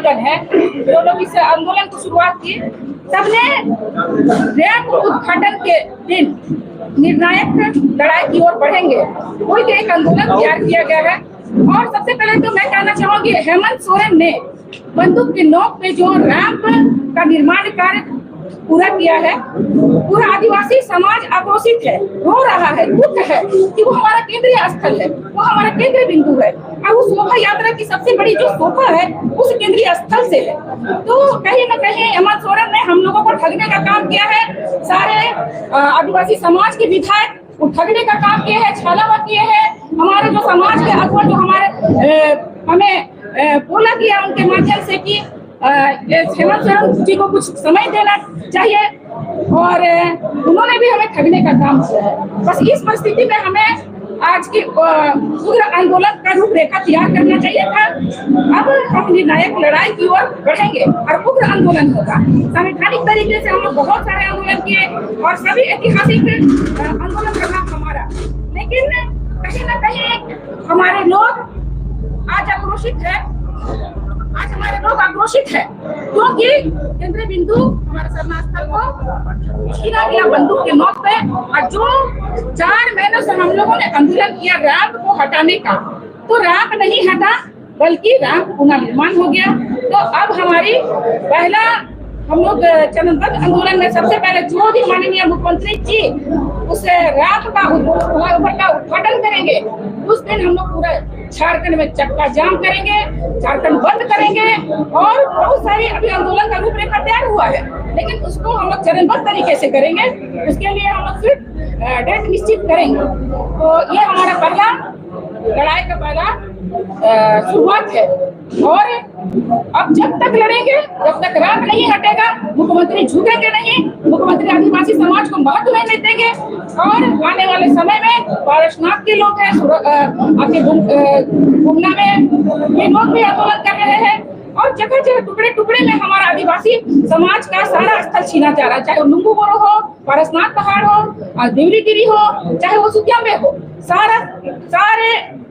भाईगण है जो लोग इस आंदोलन की शुरुआत की, सबने रैंप उद्घाटन के दिन निर्णायक लड़ाई की ओर बढ़ेंगे, कोई एक आंदोलन तैयार किया गया है। और सबसे पहले तो मैं कहना चाहूंगी, हेमंत सोरेन ने बंदूक की नोक पे जो रैंप का निर्माण कार्य पूरा किया है, पूरा आदिवासी समाज आक्रोशित है, रो रहा है, दुख है कि वो हमारा केंद्रीय स्थल है, वो हमारा केंद्रीय बिंदु है और उस शोभा यात्रा की सबसे बड़ी जो शोभा है उस केंद्रीय स्थल से है। तो कहीं न कहीं हेमंत सोरेन ने हम लोगों को ठगने का काम किया है। सारे आदिवासी समाज के विधायक ठगने का काम किए हैं, छालावा किए हैं। हमारे जो समाज के अगुवा जो हमारे हमें बोला गया उनके माध्यम से कि हेमंत सोरेन जी को कुछ समय देना चाहिए और उन्होंने भी हमें ठगने का काम किया है। बस इस परिस्थिति में हमें आज की उग्र आंदोलन का रूपरेखा तैयार करना चाहिए था। अब हम निर्णायक लड़ाई की ओर बढ़ेंगे और उग्र आंदोलन होगा। संवैधानिक तरीके से हम लोग बहुत सारे आंदोलन किए और सभी ऐतिहासिक आंदोलन करना हमारा, लेकिन कहीं न कहीं हमारे लोग आज आक्रोशित है। आज हमारे लोग आक्रोशित है क्योंकि केंद्रीय बिंदु हमारे सरना स्थल को छीना गया बंदूक के नोक पे, और जो 4 महीनों से हम लोगों ने आंदोलन किया रैंप को हटाने का, तो रैंप नहीं हटा बल्कि रैंप पुनर्निर्माण हो गया। तो अब हमारी पहला हम लोग चरणबद्ध आंदोलन में सबसे पहले जो भी माननीय मुख्यमंत्री जी उस रैंप का उद्घाटन करेंगे, उस दिन हम लोग पूरा झारखंड में चक्का जाम करेंगे, झारखंड बंद करेंगे और बहुत सारी अभी आंदोलन का रूपरेखा तैयार हुआ है, लेकिन उसको हम लोग चरणबद्ध तरीके से करेंगे। उसके लिए हम लोग फिर डेट निश्चित करेंगे। तो ये हमारा पहला लड़ाई का पहला शुरुआत है और अब जब तक लड़ेंगे, जब तक रैंप नहीं हटेगा, मुख्यमंत्री झुकेंगे नहीं, मुख्यमंत्री आदिवासी समाज को महत्व नहीं देंगे। और आने वाले समय में पारसनाथ के लोग हैं, आपके गुमला में ये लोग भी आंदोलन कर रहे हैं और जगह जगह टुकड़े टुकड़े में हमारा आदिवासी समाज का सारा स्थल छीना जा रहा है, चाहे वो लुंगू बोरो हो, पारसनाथ पहाड़ हो, देवरीगिरी हो, चाहे वो सुतिया में हो। सारे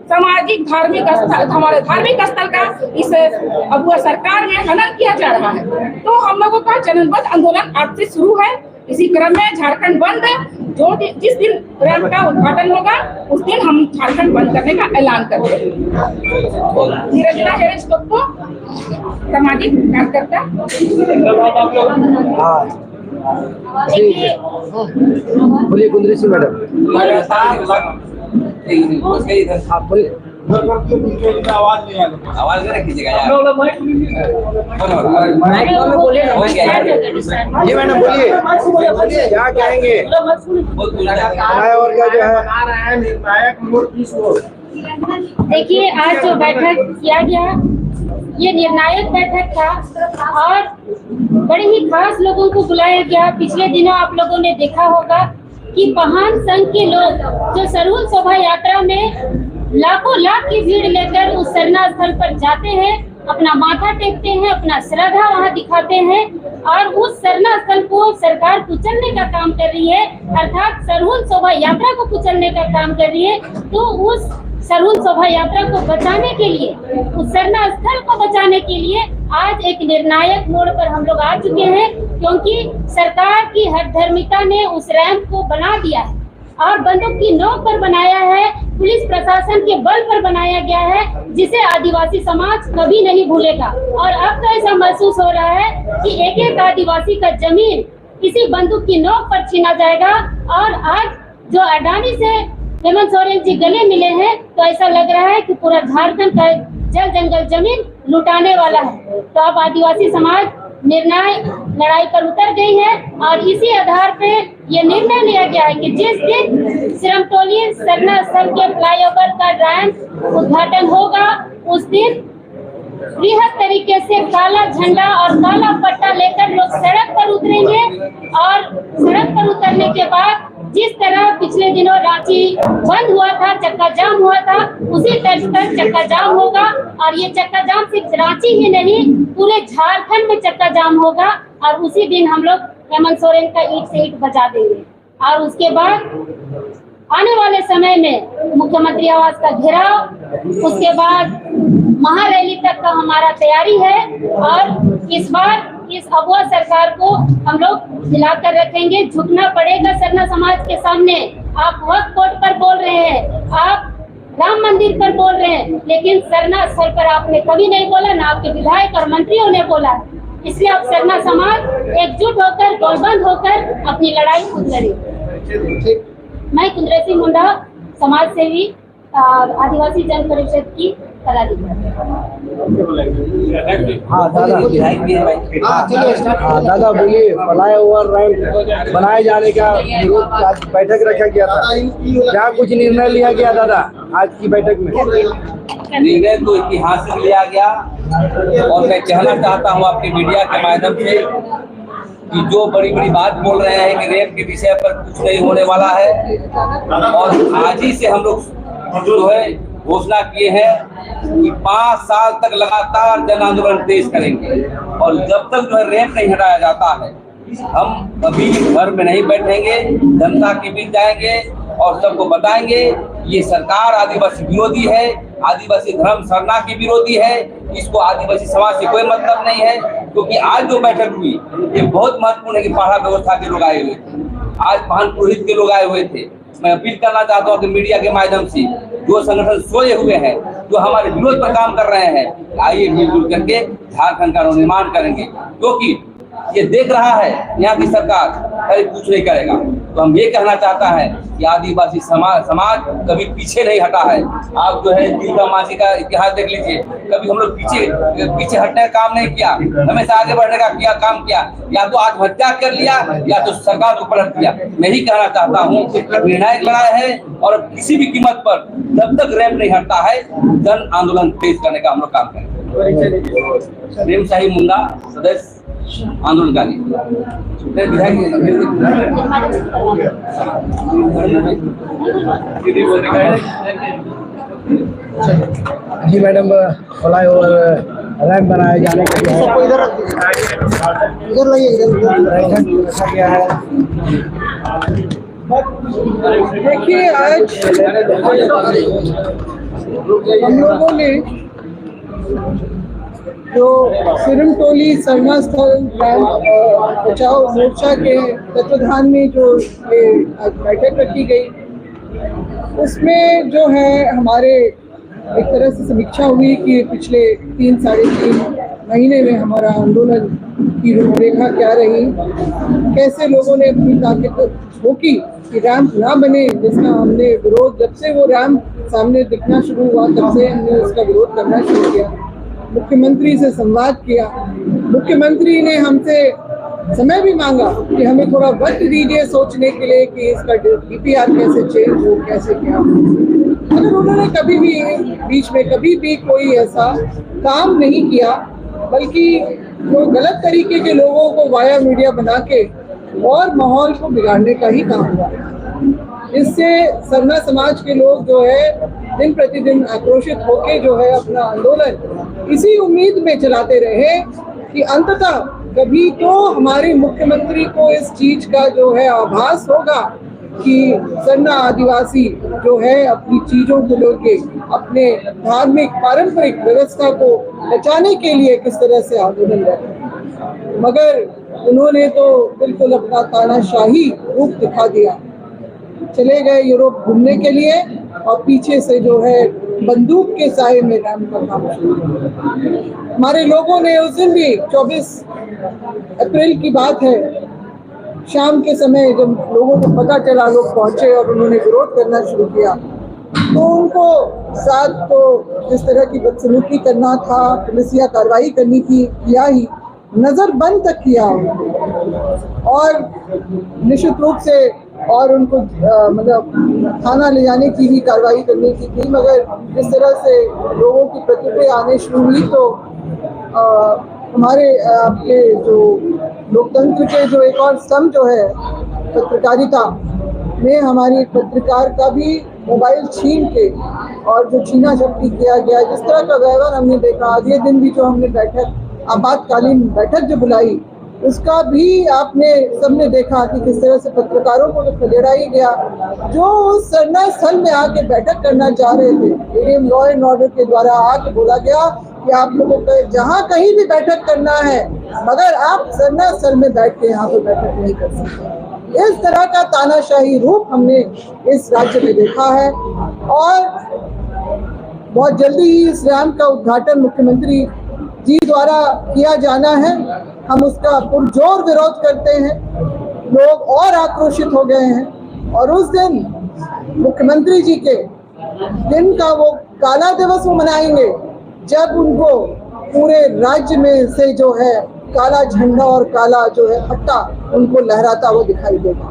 सामाजिक धार्मिक स्थल, हमारे धार्मिक स्थल का इस अगुआ सरकार में हनन किया जा रहा है। तो हम लोगों का चरणबद्ध आंदोलन आज से शुरू है। इसी क्रम में झारखंड बंद, जिस दिन रैंप का उद्घाटन होगा उस दिन हम झारखंड बंद करने का ऐलान करते हैं। निरंजना हेरेंज को सामाजिक कार्यकर्ता। बोलिए कुंदरी सिंह मैडम, आप बोलिए। आवाज नहीं कीजिएगा यार। जी मैडम बोलिए, क्या कहेंगे और क्या जो है। देखिए, आज जो बैठक किया गया ये निर्णायक बैठक था और बड़े ही खास लोगों को बुलाया गया। पिछले दिनों आप लोगों ने देखा होगा कि पहान संघ के लोग जो सरूल शोभा यात्रा में लाखों लाख की भीड़ लेकर उस सरना स्थल पर जाते हैं, अपना माथा टेकते हैं, अपना श्रद्धा वहाँ दिखाते हैं और उस सरना स्थल को सरकार कुचलने का काम कर रही है, अर्थात सरूल शोभा यात्रा को कुचलने का काम कर रही है। तो उस सरूल शोभा यात्रा को बचाने के लिए, उस सरना स्थल को बचाने के लिए आज एक निर्णायक मोड़ पर हम लोग आ चुके हैं, क्योंकि सरकार की हठधर्मिता ने उस रैंप को बना दिया है और बंदूक की नोक पर बनाया है, पुलिस प्रशासन के बल पर बनाया गया है, जिसे आदिवासी समाज कभी नहीं भूलेगा। और अब तो ऐसा महसूस हो रहा है कि एक एक आदिवासी का जमीन किसी बंदूक की नोक पर छीना जाएगा। और आज जो अडानी से हेमंत सोरेन जी गले मिले हैं, तो ऐसा लग रहा है कि पूरा झारखंड का जल जंगल जमीन लुटाने वाला है। तो अब आदिवासी समाज निर्णायक लड़ाई पर उतर गई है और इसी आधार पे ये निर्णय लिया गया है कि जिस दिन सिरमटोली सरना स्थल के फ्लाईओवर का रैंप उद्घाटन होगा, उस दिन बृहद तरीके से काला झंडा और काला पट्टा लेकर लोग सड़क पर उतरेंगे। और सड़क पर उतरने के बाद जिस तरह पिछले दिनों रांची बंद हुआ था, चक्का जाम हुआ था, उसी तर्ज पर चक्का जाम होगा। और ये चक्का जाम सिर्फ रांची ही नहीं, पूरे झारखंड में चक्का जाम होगा। और उसी दिन हम लोग हेमंत सोरेन का ईंट से ईंट बजा देंगे। और उसके बाद आने वाले समय में मुख्यमंत्री आवास का घेराव, उसके बाद महारैली तक का हमारा तैयारी है। और इस बार इस अगुआ सरकार को हम लोग हिलाकर रखेंगे। झुकना पड़ेगा सरना समाज के सामने। आप वक्फ बोर्ड पर बोल रहे हैं, आप राम मंदिर पर बोल रहे हैं, लेकिन सरना स्थल पर आपने कभी नहीं बोला, ना आपके विधायक और मंत्रियों ने बोला। इसलिए अब सरना समाज एकजुट होकर, गोलबंद होकर अपनी लड़ाई खुद लड़े। मैं कुंद्रेसी मुंडा, समाज सेवी, आदिवासी जन परिषद की पदाधिकारी। हाँ दादा बोलिए, फ्लाईओवर रैंप बनाए जाने का विरोध आज बैठक रखा गया था, क्या कुछ निर्णय लिया गया दादा आज की बैठक में? निर्णय तो ऐतिहासिक लिया गया और मैं कहना चाहता हूँ आपके मीडिया के माध्यम से कि जो बड़ी बड़ी बात बोल रहे हैं कि रेप के विषय पर कुछ नहीं होने वाला है, और आज ही से हम लोग जो है घोषणा किए हैं कि 5 साल तक लगातार जन आंदोलन तेज करेंगे। और जब तक जो है रेप नहीं हटाया जाता है, हम कभी घर में नहीं बैठेंगे, जनता के बीच जाएंगे और सबको बताएंगे ये सरकार आदिवासी विरोधी है, आदिवासी धर्म सरना की विरोधी है, इसको आदिवासी समाज से कोई मतलब नहीं है। क्योंकि आज जो बैठक हुई ये बहुत महत्वपूर्ण है कि पाड़ा व्यवस्था के लोग आए हुए थे, आज पान पुरोहित के लोग आए हुए थे। मैं अपील करना चाहता हूँ कि मीडिया के माध्यम से जो संगठन सोए हुए हैं, जो हमारे विरोध पर काम कर रहे हैं, आइए मिलजुल करके झारखंड का निर्माण करेंगे। क्योंकि ये देख रहा है यहाँ की सरकार कभी कुछ नहीं करेगा। तो हम ये कहना चाहता है कि आदिवासी समाज कभी पीछे नहीं हटा है। आप जो है तिलका मांझी का इतिहास देख लीजिए, कभी हम लोग पीछे हटने का काम नहीं किया, हमेशा आगे बढ़ने का काम किया। या तो आत्महत्या कर लिया या तो सरकार को पलट दिया। मैं ही कहना चाहता हूँ निर्णायक लड़ाई है और किसी भी कीमत पर जब तक रेप नहीं हटता है, जन आंदोलन तेज करने का हम लोग काम करेंगे। प्रेम शाही मुंडा, सदस्य आंदोलनकारी। जी मैडम, फ्लाईओवर रैंप बनाए जाने के लिए इधर लाइए, इधर रखा गया है। देखिए, आज हम लोगों ने जो सिरमटोली सरना स्थल बचाओ मोर्चा के तत्वाधान में जो ये बैठक रखी गई, उसमें जो है हमारे एक तरह से समीक्षा हुई कि पिछले 3-3.5 महीने में हमारा आंदोलन की रूपरेखा क्या रही, कैसे लोगों ने अपनी ताकत झोंकी कि रैंप ना बने, जिसका हमने विरोध, जब से वो रैंप सामने दिखना शुरू हुआ तब से हमने उसका विरोध करना शुरू किया। मुख्यमंत्री से संवाद किया, मुख्यमंत्री ने हमसे समय भी मांगा कि हमें थोड़ा वक्त दीजिए सोचने के लिए कि इसका DPR कैसे चेंज हो, कैसे क्या हो। मगर उन्होंने कभी भी बीच में कभी भी कोई ऐसा काम नहीं किया, बल्कि वो गलत तरीके के लोगों को वाया मीडिया बना के और माहौल को बिगाड़ने का ही काम हुआ। इससे सरना समाज के लोग जो है दिन प्रतिदिन आक्रोशित होकर जो है अपना आंदोलन इसी उम्मीद में चलाते रहे कि अंततः कभी तो हमारे मुख्यमंत्री को इस चीज का जो है आभास होगा कि सरना आदिवासी जो है अपनी चीजों को लेके अपने धार्मिक पारंपरिक व्यवस्था को बचाने के लिए किस तरह से आंदोलन करे। मगर उन्होंने तो बिल्कुल अपना तानाशाही रूप दिखा दिया। चले गए यूरोप घूमने के लिए और पीछे से जो है बंदूक के साए में रैंप का काम शुरू किया। हमारे लोगों ने उस दिन भी 24 अप्रैल की बात है, शाम के समय जब लोगों को पता चला, लोग पहुंचे और उन्होंने विरोध करना शुरू किया, तो उनको साथ तो जिस तरह की बदसलूकी करना था, पुलिसिया कार्रवाई करनी थी, किया ही, नजर बंद तक किया और निश्चित रूप से और उनको मतलब थाना ले जाने की भी कार्रवाई करने की थी। मगर जिस तरह से लोगों की प्रतिक्रिया आने शुरू हुई तो हमारे आपके जो लोकतंत्र के जो एक और स्तंभ जो है पत्रकारिता में, हमारी एक पत्रकार का भी मोबाइल छीन के और जो छीना झपटी किया गया, जिस तरह का व्यवहार हमने देखा। अगले दिन भी जो हमने बैठक, आपातकालीन बैठक जो बुलाई, उसका भी आपने सबने देखा कि किस तरह से पत्रकारों को तो खदेड़ा ही गया। जो उस सरना स्थल में आके बैठक करना चाह रहे थे, एडीएम लॉ एंड ऑर्डर के द्वारा आके बोला गया कि आप लोगों को जहाँ कहीं भी बैठक करना है, मगर आप सरना स्थल में बैठ के यहाँ पर बैठक नहीं कर सकते। इस तरह का तानाशाही रूप हमने इस राज्य में देखा है और बहुत जल्दी ही इस रैंप का उद्घाटन मुख्यमंत्री जी द्वारा किया जाना है। हम उसका पुरजोर विरोध करते हैं। लोग और आक्रोशित हो गए हैं और उस दिन मुख्यमंत्री जी के दिन का वो काला दिवस वो मनाएंगे जब उनको पूरे राज्य में से जो है काला झंडा और काला जो है पट्टा उनको लहराता हुआ दिखाई देगा।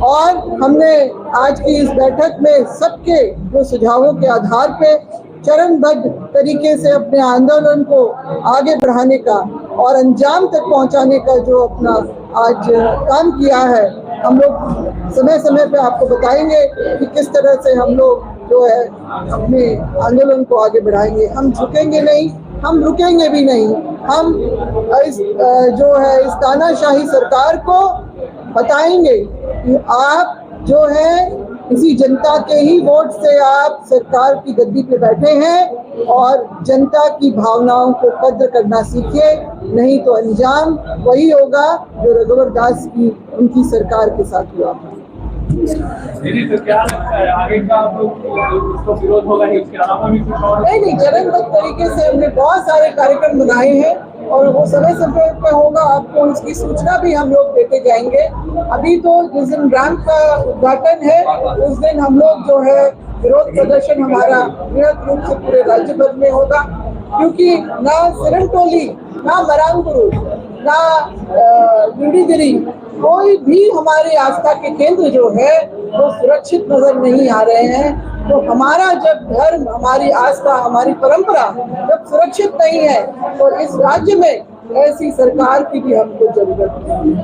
और हमने आज की इस बैठक में सबके जो सुझावों के आधार पे चरणबद्ध तरीके से अपने आंदोलन को आगे बढ़ाने का और अंजाम तक पहुंचाने का जो अपना आज काम किया है, हम लोग समय समय पे आपको बताएंगे कि किस तरह से हम लोग जो है अपने आंदोलन को आगे बढ़ाएंगे। हम झुकेंगे नहीं, हम रुकेंगे भी नहीं। हम इस जो है इस तानाशाही सरकार को बताएंगे कि आप जो है किसी जनता के ही वोट से आप सरकार की गद्दी पे बैठे हैं और जनता की भावनाओं को कद्र करना सीखिए, नहीं तो अंजाम वही होगा जो रघुवर दास की उनकी सरकार के साथ हुआ। दीदी तो क्या लगता है आगे का उसको विरोध होगा ही, उसके अलावा भी कुछ और? नहीं, चरणबद्ध तरीके से हमने बहुत सारे कार्यक्रम बनाए हैं और वो समय समय पे होगा। आपको इसकी सूचना भी हम लोग देते जाएंगे। अभी तो जिस दिन रैंप का उद्घाटन है उस दिन हम लोग जो है विरोध प्रदर्शन हमारा बृहद रूप से पूरे राज्य भर में होगा, क्योंकि ना सिरनटोली, ना मरांगुरु, ना गिरिगिरी, कोई भी हमारे आस्था के केंद्र जो है वो सुरक्षित नजर नहीं आ रहे हैं। तो हमारा जब धर्म, हमारी आस्था, हमारी परंपरा जब सुरक्षित नहीं है तो इस राज्य में ऐसी सरकार की भी हमको जरूरत नहीं है,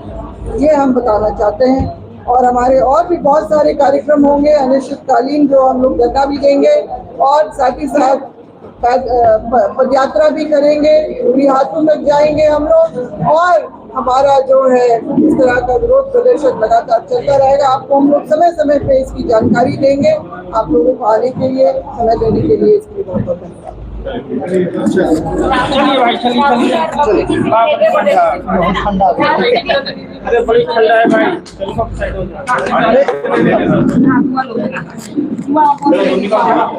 ये हम बताना चाहते हैं। और हमारे और भी बहुत सारे कार्यक्रम होंगे, अनिश्चितकालीन जो हम लोग धरना भी देंगे और साथ ही साथ पदयात्रा भी करेंगे, पूरी हाथों तक जाएंगे हम लोग और हमारा जो है इस तरह का विरोध प्रदर्शन लगातार चलता रहेगा। आपको हम लोग समय समय पे इसकी जानकारी देंगे। आप लोगों को आने के लिए, समय देने के लिए इसकी बहुत बहुत धन्यवाद। चलिए भाई, चलिए अरे बड़ी ठंडा है भाई, चलो साइड हो जाओ।